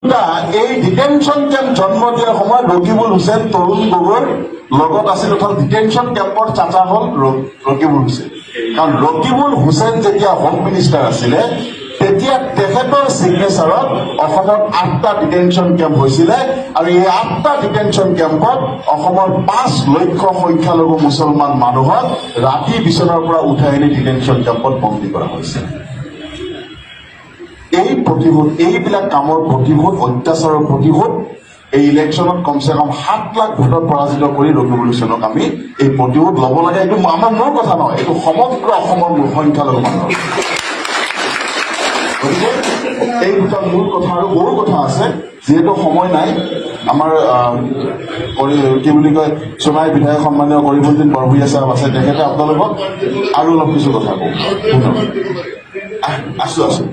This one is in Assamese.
এই ডিটেনশ্যন কেম্প জন্ম দিয়াৰ সময়ত ৰকিবুল হুছেইন তৰুণ গগৈৰ লগত আছিল অৰ্থাৎ ডিটেনশ্যন কেম্পৰ চাচা হ'ল ৰকিবুল হুছেইন কাৰণ ৰকিবুল হুছেইন যেতিয়া হোম মিনিষ্টাৰ আছিলে তেতিয়া তেখেতৰ চিগনেচাৰত অসমত 8টা ডিটেনশ্যন কেম্প হৈছিলে আৰু এই 8টা ডিটেনশ্যন কেম্পত অসমৰ 5 লক্ষ সংখ্যালঘু মুছলমান মানুহক ৰাতি বিচনাৰ পৰা উঠাই আনি ডিটেনশ্যন কেম্পত বন্দী কৰা হৈছিল এই প্ৰতিশোধ এইবিলাক কামৰ প্ৰতিশোধ অত্যাচাৰৰ প্ৰতিশোধ এই ইলেকশ্যনত কমচে কম 7 লাখ ভোটত পৰাজিত কৰি ৰকিবুল হুছেইনক আমি এই প্ৰতিশোধ ল'ব লাগে এইটো আমাৰ মোৰ কথা নহয় এইটো সমগ্ৰ অসমৰ সংখ্যালঘু মানুহৰ গতিকে এই দুটা মূল কথা আৰু বহু কথা আছে যিহেতু সময় নাই আমাৰ কি বুলি কয় সোণাই বিধায়ক সন্মানীয় গৰিবুদ্দিন বৰভূঞা চাহাব আছে তেখেতে আপোনালোকক আৰু অলপ কিছু কথা কওঁ আছো